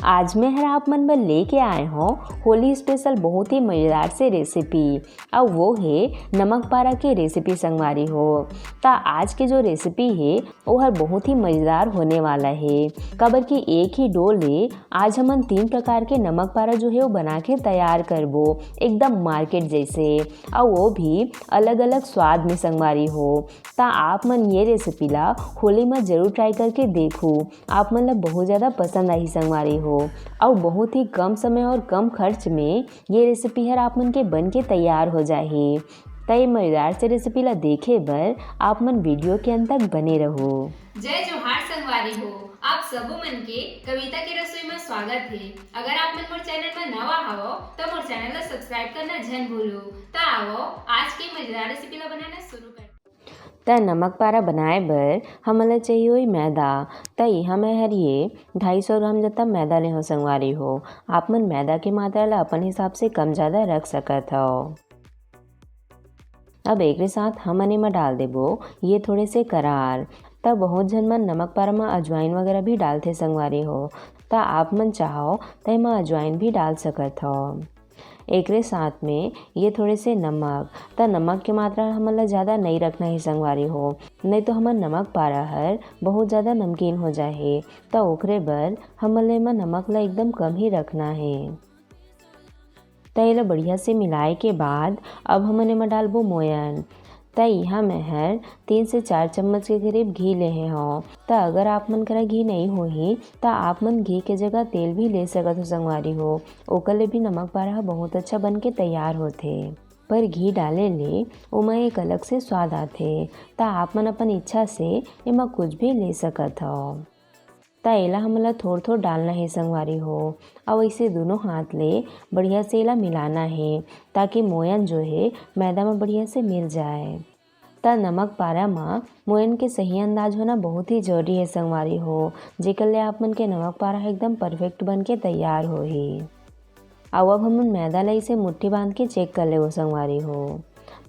आज मैं हर आप मन बर लेके आए हूँ होली स्पेशल बहुत ही मज़ेदार से रेसिपी। और वो है नमक पारा की रेसिपी संगवारी हो। ता आज के जो रेसिपी है वो हर बहुत ही मज़ेदार होने वाला है। कबर की एक ही डोल है आज हमन 3 प्रकार के नमक पारा जो है वो बना के तैयार करबो एकदम मार्केट जैसे, और वो भी अलग अलग स्वाद में संगवारी हो। ता आप मन ये रेसिपी ला होली में ज़रूर ट्राई करके देखो, आप मन ला बहुत ज़्यादा पसंद आई संगवारी हो। और बहुत ही कम समय और कम खर्च में ये रेसिपी हर आप मन के बन के तैयार हो जाही। तय मज़ेदार से रेसिपी ला देखे बर आप मन वीडियो के अंत तक बने रहो। जय जोहार संगवारी हो, आप सबो मन के कविता के रसोई में स्वागत है। अगर आप मन मोर चैनल में नवा हवो तो मोर चैनल ला सब्सक्राइब करना झन भूलो। तो आओ आज के मजेदार रेसिपी ला बनाना शुरू कर। त नमक पारा बनाए बर हमला चाहिए हुई मैदा। त यहाँ मैं हर ये 250 ग्राम जितना मैदा ले हो संगवारी हो। आप मन मैदा की मात्रा ला अपन हिसाब से कम ज़्यादा रख सकत हो। अब एक साथ हमन एमा डाल देबो ये थोड़े से करार। तब बहुत जन मन नमक पारा में अजवाइन वगैरह भी डालते संगवारी हो। त आप मन चाहो तो एमा अजवाइन भी डाल सकत हो। एकरे साथ में ये थोड़े से नमक, त नमक की मात्रा हमन ला ज़्यादा नहीं रखना है संगवारी हो, नहीं तो हमन नमक पारा हर बहुत ज़्यादा नमकीन हो जाए। त ओकरे बर हमन ला एमा नमक ला एकदम कम ही रखना है। त एला बढ़िया से मिलाए के बाद अब हमन एमा डालबो मोयन। त यहाँ मैं हर 3 से 4 चम्मच के करीब घी लेहे हूँ। त अगर आप मन करा घी नहीं होही त आप मन घी के जगह तेल भी ले सकत हो संगवारी हो। ओकर ले भी नमक पारा बहुत अच्छा बन के तैयार होथे। पर घी डाले ले ओमा एक अलग से स्वाद आथे। त आप मन अपन इच्छा से एमा कुछ भी ले सकत हो। त एला हमला थोड़ थोड़ डालना है संगवारी हो, और इसे दोनों हाथ ले बढ़िया से एला मिलाना है ताकि मोयन जो है मैदा में बढ़िया से मिल जाए। त नमक पारा में मोयन के सही अंदाज होना बहुत ही जरूरी है संगवारी हो, जेकर ले आप मन के नमक पारा एकदम परफेक्ट बन के तैयार होही। अब हमन मैदा ला इसे मुट्ठी बांध के चेक कर ले संगवारी हो।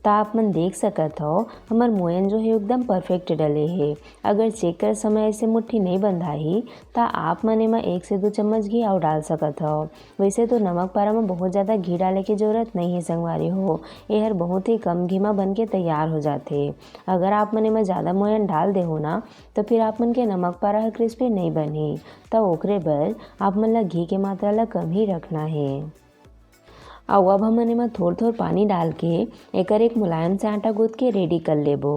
त आप मन देख सकत हो हमार मोयन जो है एकदम परफेक्ट डले है। अगर चेक कर समय ऐसे मुट्ठी नहीं बंधाही त आप मन एमा 1 से 2 चम्मच घी और डाल सकत हो। वैसे तो नमक पारा में बहुत ज़्यादा घी डाले की जरूरत नहीं है संगवारी हो, ये हर बहुत ही कम घी में बन के तैयार हो जाते। अगर आप मन एमा ज़्यादा मोयन डाल दे हो ना तो फिर आप मन के नमक पारा हर क्रिस्पी नहीं बनी। त ओकरे बर आप मन ला घी के मात्रा ला कम ही रखना है। और अब हमन एमा थोड़ थोड़ पानी डाल के एकर एक मुलायम से आटा गूँथ के रेडी कर लेबो।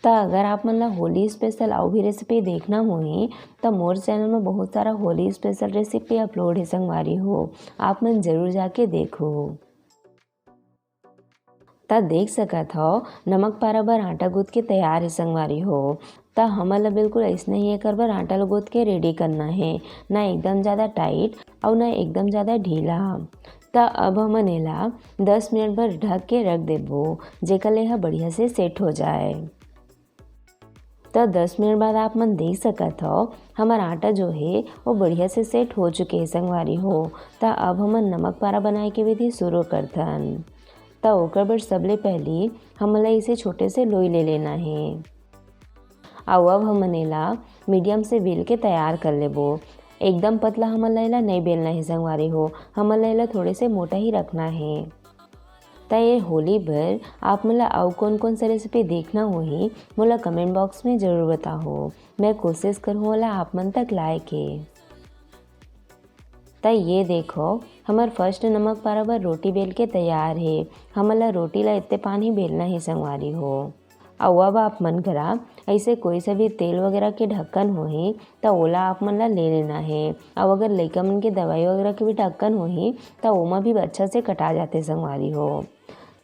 त अगर आप मन ला होली स्पेशल और भी रेसिपी देखना होही त मोर चैनल में बहुत सारा होली स्पेशल रेसिपी अपलोड है संगवारी हो, आप मन जरूर जाके देखो। त देख सकत हो नमक पारा बर आटा गूँथ के तैयार है संगवारी हो। त हमन ला बिल्कुल ऐसने ही एकर बर आटा ला गूँथ के रेडी करना है, ना एकदम ज़्यादा टाइट और ना एकदम ज़्यादा ढीला। त अब हमन एला 10 मिनट भर ढक के रख देबो, जेकर ले ह बढ़िया से सेट हो जाए। त 10 मिनट बाद आप मन देख सकत हो हमार आटा जो है वो बढ़िया से सेट हो चुके है संगवारी हो। त अब हमन नमक पारा बनाए के विधि शुरू करथन। त ओकर बर सबले पहली हमन ला इसे छोटे से लोई ले लेना है। और अब हमन एला मीडियम से बेल के तैयार कर लेबो। एकदम पतला हमन ला एला नहीं बेलना है संगवारी हो, हमन ला एला थोड़े से मोटा ही रखना है। त ये होली भर आप मन ला और कौन कौन सा रेसिपी देखना होही मोला कमेंट बॉक्स में ज़रूर बताओ। मैं कोशिश करूँ ओला आप मन तक लाए के। त ये देखो हमार फर्स्ट नमक पारा बर रोटी बेल के तैयार है। हमन ला रोटी ला इतने पानी बेलना है संगवारी हो। और अब आप मन करा ऐसे कोई सा भी तेल वगैरह के ढक्कन होही त ओला आप मन ला ले लेना है। और अगर लइका मन के दवाई वगैरह के भी ढक्कन होही त ओमा भी अच्छा से कटा जाते संगवारी हो।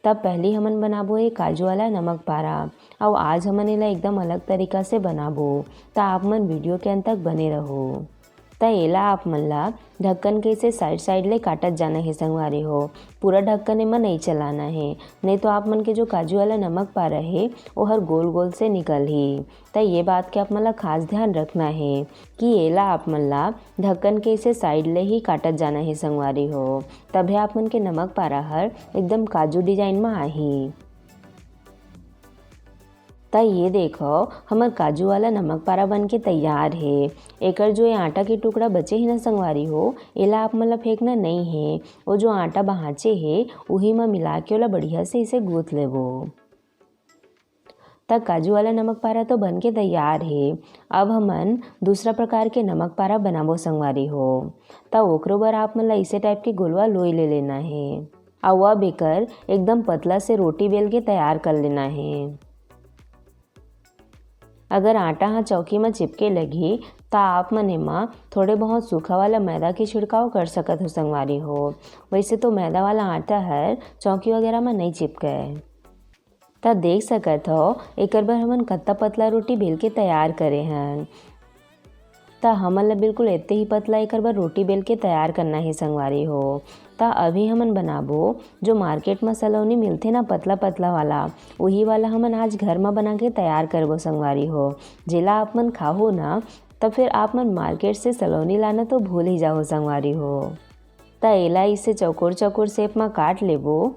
तब पहले हमन बनाबो ये काजू वाला नमक पारा, और आज हमन एला एकदम अलग तरीका से बनाबो। त आप मन वीडियो के अंत तक बने रहो। त एला आप मन ला ढक्कन के इसे साइड साइड ले काटत जाना है संगवारी हो, पूरा ढक्कन एमा नहीं चलाना है, नहीं तो आप मन के जो काजू वाला नमक पारा है वो हर गोल गोल से निकल ही। त ये बात के आप मन ला खास ध्यान रखना है कि एला आप मन ला ढक्कन के इसे साइड ले ही काटत जाना है संगवारी हो, तभी आप मन के नमक पारा हर एकदम काजू डिजाइन में आही। त ये देखो हमर काजू वाला नमक पारा बन के तैयार है। एकर जो ये आटा के टुकड़ा बचे ही ना संगवारी हो, एला आप मन ला फेंकना नहीं है। वो जो आटा बहाचे है उही में मिला के ओला बढ़िया से इसे गूंथ लेबो। तक काजू वाला नमक पारा तो बन के तैयार है। अब हमन दूसरा प्रकार के नमक पारा बनाबो संगवारी हो। त ओकरो बर आप मन ला इसे टाइप के गोलवा लोई ले लेना है। अवा बेकर एकदम पतला से रोटी बेल के तैयार कर लेना है। अगर आटा हाँ चौकी में चिपके लगी तो आप मन एमा थोड़े बहुत सूखा वाला मैदा के छिड़काव कर सकत हो संगवारी हो। वैसे तो मैदा वाला आटा हर चौकी वगैरह में नहीं चिपके। त देख सकत हो एकर बर हमन कत्ता पतला रोटी बेल के तैयार करे हैं। त हमन ला बिल्कुल इतने ही पतला एकर बर रोटी बेल के तैयार करना है संगवारी हो। त अभी हमन बनाबो जो मार्केट में सलोनी मिलथे ना पतला पतला वाला, वही वाला हमन आज घर में बना के तैयार करबो संगवारी हो। जेला आप मन खाहो ना तब फिर आप मन मार्केट से सलोनी लाना तो भूल ही जाओ संगवारी हो। त एला इसे चौकोर चौकोर शेप में काट लेबो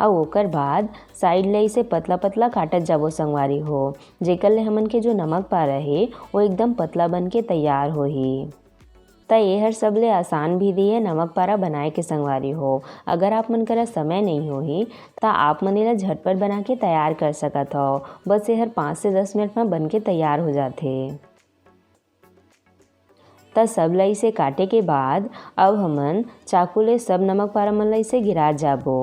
और ओकर बाद साइड ले इसे पतला पतला काटत जाबो संगवारी हो। जेकर ले हमन के जो नमक पारा है वो एकदम पतला बन के तैयार होही। त ये हर सबले आसान विधि है नमक पारा बनाए के संगवारी हो। अगर आप मन करा समय नहीं होही त आप मन एला झटपट बना के तैयार कर सकत हो। बस ये हर 5 से 10 मिनट में बन के तैयार हो जाथे। त सब ला इसे काटे के बाद अब हमन चाकू ले सब नमक पारा मन ला इसे गिरा जाबो।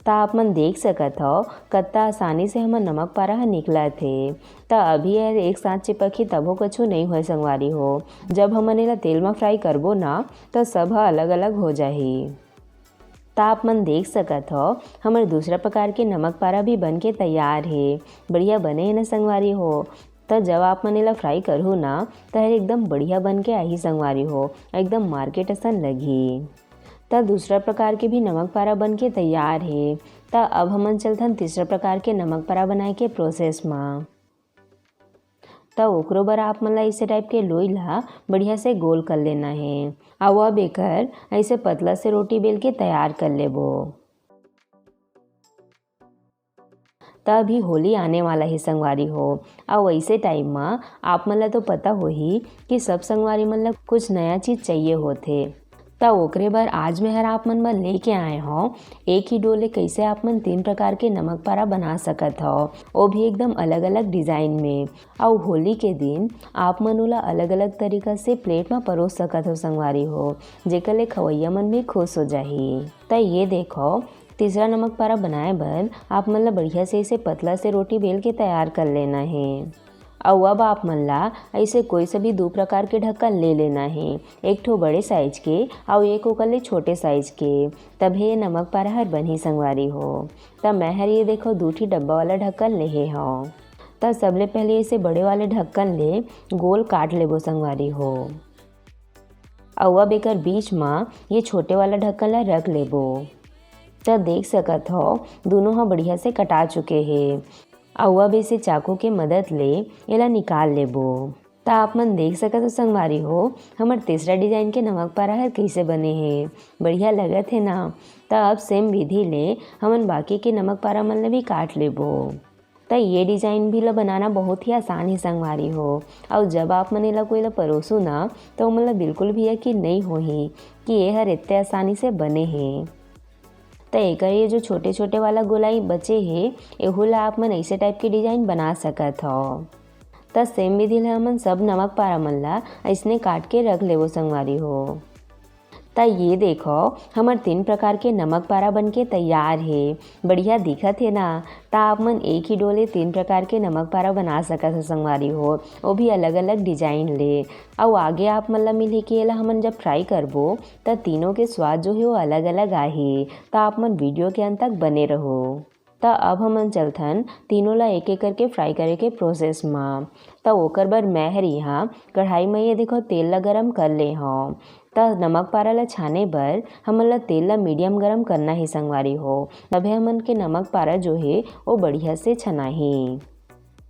त आप मन देख सकत हो कत्ता आसानी से हमर नमक पारा ह निकलत हे। त अभी यह एक साथ चिपकी तभो कछु नहीं होय संगवारी हो। जब हमन एला तेल में फ्राई करबो ना तो सब ह अलग अलग हो जाही। त आप मन देख सकत हो हमर दूसरा प्रकार के नमक पारा भी बन के तैयार है। बढ़िया बने है ना संगवारी हो। त जब आप मन एला फ्राई करहु ना तो एकदम बढ़िया बन के आही संगवारी हो, एकदम मार्केट असन लगी। त दूसरा प्रकार के भी नमक पारा बन के तैयार है। त अब हमन चलथन तीसरा प्रकार के नमक पारा बनाए के प्रोसेस में। त ओकरो बर आप मन ला इसे टाइप के लोई ला बढ़िया से गोल कर लेना है। अब एकर ऐसे पतला से रोटी बेल के तैयार कर लेबो। त अभी होली आने वाला है संगवारी हो। और वैसे टाइम में आप मन ला तो पता होही कि सब संगवारी मन ला कुछ नया चीज चाहिए होथे। त ओकरे बर आज मैं हर आप मन में लेके आए हो एक ही डोले कैसे आप मन 3 प्रकार के नमक पारा बना सकत हो, वो भी एकदम अलग अलग डिज़ाइन में। और होली के दिन आप मन ओला अलग अलग तरीका से प्लेट में परोस सकत हो संगवारी हो, जेकर ले खवैया मन भी खुश हो जाही। त ये देखो तीसरा नमक पारा बनाए बर आप मन ला बढ़िया से इसे पतला से रोटी बेल के तैयार कर लेना है। और अब आप मन ला ऐसे कोई से भी 2 प्रकार के ढक्कन ले लेना है। एक ठो बड़े साइज के और एक ओकर ले छोटे साइज के। तब ये नमक पारा हर बनी संगवारी हो। तब मैं हर ये देखो 2 ठी डब्बा वाला ढक्कन लेहे हो। तब सबले पहले इसे बड़े वाले ढक्कन ले गोल काट लेबो संगवारी हो। और अब एकर बीच में ये छोटे वाला ढक्कन ला रख लेबो। तब देख सकत हो दोनों ह बढ़िया से कटा चुके हैं। और अब इसे चाकू के मदद ले एला निकाल लेबो। त आप मन देख सकत हो संगवारी हो हमर तीसरा डिजाइन के नमक पारा हर कैसे बने हैं। बढ़िया लगत है ना। त अब सेम विधि ले हमन बाकी के नमक पारा मन ला भी काट लेबो। त ये डिजाइन भी ला बनाना बहुत ही आसान है संगवारी हो। और जब आप मन एला कोई ला परोसू ना तो मन ला बिल्कुल भी यकीन नहीं होही कि ये हर इतने आसानी से बने हैं। त एकर ये जो छोटे छोटे वाला गोलाई बचे है एहू ला आप मन ऐसे टाइप के डिजाइन बना सकत हो। त सेम विधि ले हमन सब नमक पारा मन ला ऐसने काट के रख लेबो संगवारी हो। त ये देखो हमर 3 प्रकार के नमक पारा बन के तैयार है। बढ़िया दिखत है ना। त आप मन एक ही डोले 3 प्रकार के नमक पारा बना सकत हो संगवारी हो, वो भी अलग अलग डिजाइन ले। और आगे आप मन ला मिली कि एला हमन जब फ्राई करबो त तीनों के स्वाद जो है वो अलग अलग आही। त आप मन वीडियो के अंत तक बने रहो। त अब हमन चलथन तीनों ला एक एक करके फ्राई करे के प्रोसेस में। त ओकर बर मैं हर यहाँ कढ़ाई में ये देखो तेल ला गरम कर ले हूँ। त नमक पारा ला छाने बर हमन ला तेल ला मीडियम गरम करना ही संगवारी हो। तभे हमन के नमक पारा जो है वो बढ़िया से छनाही।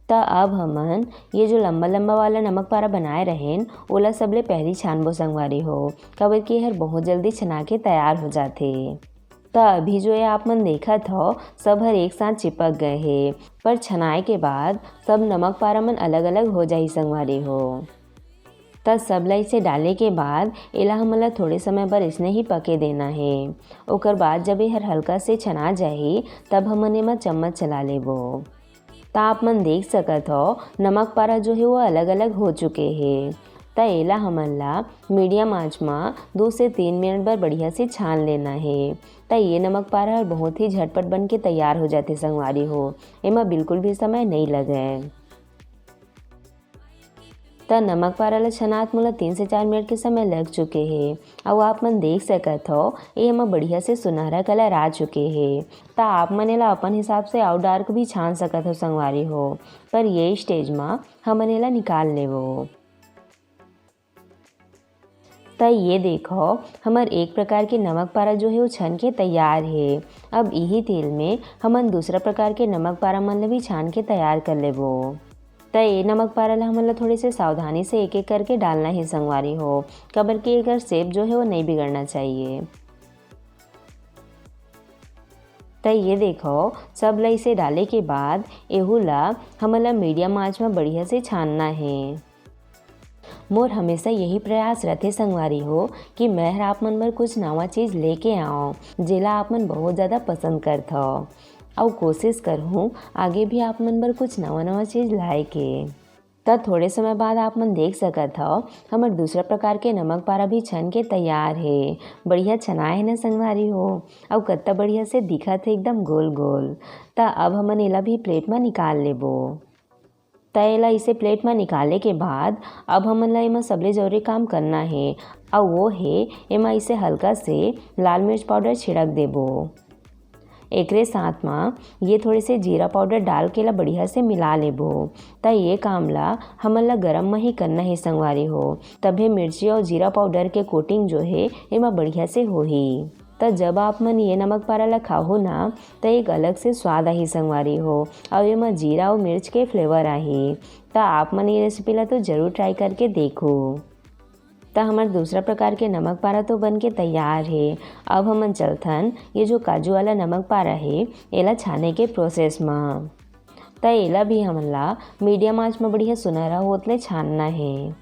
त अब हमन ये जो लंबा लंबा वाला नमक पारा बनाए रहेन ओला सबले पहली छानबो संगवारी हो, काबर कि हर बहुत जल्दी छना के तैयार हो जाथे। त तो अभी जो है आप मन देखत हो सब हर एक साथ चिपक गए है, पर छनाए के बाद सब नमक पारा मन अलग अलग हो जाही संगवारी हो। तब सब ला इसे डाले के बाद एला हमला थोड़े समय बर इसने ही पके देना है। ओकर बाद जब ये हल्का से छना जाही तब हमन एमा चम्मच चला लेबो। ता आप मन देख सकत हो नमक पारा जो है वो अलग अलग हो चुके हैं। ता एला हमन ला मीडियम आंच में 2 से 3 मिनट बर बढ़िया से छान लेना है। ता ये नमक पारा बहुत ही झटपट बन के तैयार हो जाते संगवारी हो, एमा बिल्कुल भी समय नहीं लगे। त नमक पारा ला छनात मोला 3 से 4 मिनट के समय लग चुके हैं। और आप मन देख सकत हो ये एमा बढ़िया से सुनहरा कलर आ चुके हैं। ता आप मन एला अपन हिसाब से आउट डार्क भी छान सकत हो संगवारी हो, पर ये स्टेज में हमन एला निकाल लेबो। त ये देखो हमर एक प्रकार के नमक पारा जो है वो छन के तैयार है। अब यही तेल में हमन दूसरा प्रकार के नमक पारा मन ला भी छान के तैयार कर लेबो। त ये नमक पारा ला हमन ला थोड़े से सावधानी से एक एक करके डालना है संगवारी हो, कबर के एकर शेप जो है वो नहीं बिगड़ना चाहिए। त ये देखो सब ला इसे डाले के बाद एहू ला हमन ला मीडियम आंच में बढ़िया से छानना है। मोर हमेशा यही प्रयास रहते संगवारी हो कि मैं आप मन बर कुछ नवा चीज़ लेके आओ जेला आप मन बहुत ज़्यादा पसंद करत हो, और कोशिश करहूँ आगे भी आप मन बर कुछ नवा नवा चीज़ लाए के। तब थोड़े समय बाद आप मन देख सकत हो हमर दूसरा प्रकार के नमक पारा भी छन के तैयार है। बढ़िया छनाए है ना संगवारी हो, और कत्ता बढ़िया से दिखत है एकदम गोल गोल। त अब हमन एला भी प्लेट में निकाल लेबो। त एला इसे प्लेट में निकाले के बाद अब हमन ला एमा सबले जरूरी काम करना है, और वो है एमा इसे हल्का से लाल मिर्च पाउडर छिड़क देबो। एकरे साथ में ये थोड़े से जीरा पाउडर डाल के ला बढ़िया से मिला लेबो। त ये काम ला हमन ला गरम में ही करना है संगवारी हो, तभे मिर्ची और जीरा पाउडर के कोटिंग जो है एमा बढ़िया से होही। त जब आप मन ये नमक पारा ला खाहो ना त एक अलग से स्वाद आही संगवारी हो, और एमा जीरा और मिर्च के फ्लेवर आही। त आप मन ये रेसिपी ला तो जरूर ट्राई करके देखो। त हमार दूसरा प्रकार के नमक पारा तो बन के तैयार है। अब हमन चलथन ये जो काजू वाला नमक पारा है एला छाने के प्रोसेस में। त एला भी हमन ला मीडियम आंच में बढ़िया सुनहरा होतले छानना है।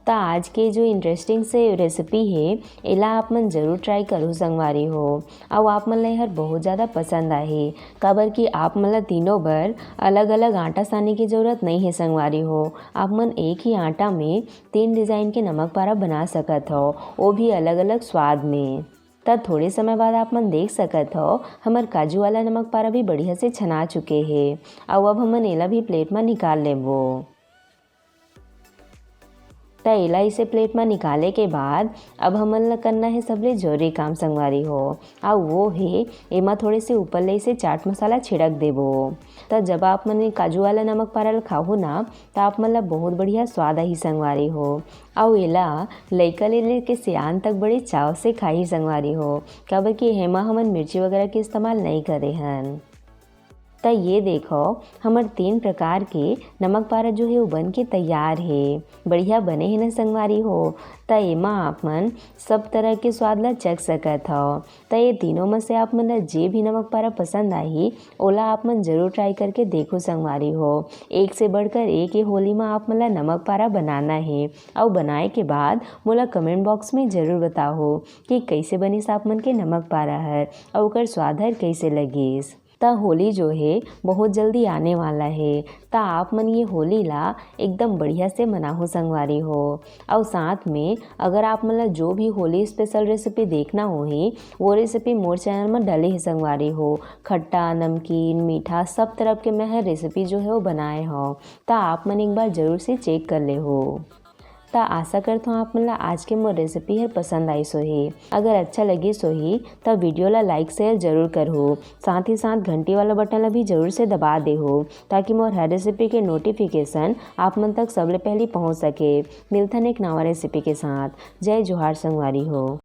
त आज के जो इंटरेस्टिंग से रेसिपी है एला आप मन जरूर ट्राई करो संगवारी हो, और आप मन ला हर बहुत ज़्यादा पसंद आही। काबर कि आप मन ला तीनों बार अलग अलग आटा साने की ज़रूरत नहीं है संगवारी हो। आप मन एक ही आटा में 3 डिज़ाइन के नमक पारा बना सकत हो, वो भी अलग अलग स्वाद में। तब थोड़े समय बाद आप मन देख सकत हो हमर काजू वाला नमक पारा भी बढ़िया से छना चुके हैं, और अब हमन एला भी प्लेट में निकाल लेबो। त एला इसे प्लेट में निकाले के बाद अब हमन ला करना है सबले जरूरी काम संगवारी हो, और वो है एमा थोड़े से ऊपर ले इसे चाट मसाला छिड़क देबो। त जब आप मन काजू वाला नमक पारा ला खाहो ना त आप मन ला बहुत बढ़िया स्वाद आही संगवारी हो, और एला लइका ले लेके सियान तक बड़े चाव से खाही संगवारी हो, काबर कि हेमा हमन मिर्ची वगैरह के इस्तेमाल नहीं करे हन। त ये देखो हमर 3 प्रकार के नमक पारा जो है वो बन के तैयार है। बढ़िया बने है ना संगवारी हो। त एमा आप मन सब तरह के स्वाद ला चख सकत हो। त ये तीनों में से आप मन ला जे भी नमक पारा पसंद आही ओला आप मन जरूर ट्राई करके देखो संगवारी हो। एक से बढ़कर एक ये होली में आप मन ला नमक पारा बनाना है, और बनाए के बाद मोला कमेंट बॉक्स में जरूर बताओ कि कैसे बनिस आप मन के नमक पारा हर, और ओकर स्वाद हर कैसे लगिस। त होली जो है बहुत जल्दी आने वाला है, त आप मन ये होली ला एकदम बढ़िया से मनाहो संगवारी हो। और साथ में अगर आप मन ला जो भी होली स्पेशल रेसिपी देखना होही वो रेसिपी मोर चैनल में डले है संगवारी हो। खट्टा, नमकीन, मीठा सब तरह के मैं रेसिपी जो है वो बनाए हो, त आप मन एक बार जरूर से चेक कर ले हो। त आशा करता हूँ आप मन ला आज के मोर रेसिपी हर पसंद आई सोही। अगर अच्छा लगी सोही त वीडियो ला लाइक शेयर जरूर करहो, साथ ही साथ घंटी वाला बटन ला भी जरूर से दबा दे हो, ताकि मोर हर रेसिपी के नोटिफिकेशन आप मन तक सबले पहले पहुँच सके। मिलथन एक नवा रेसिपी के साथ। जय जोहार संगवारी हो।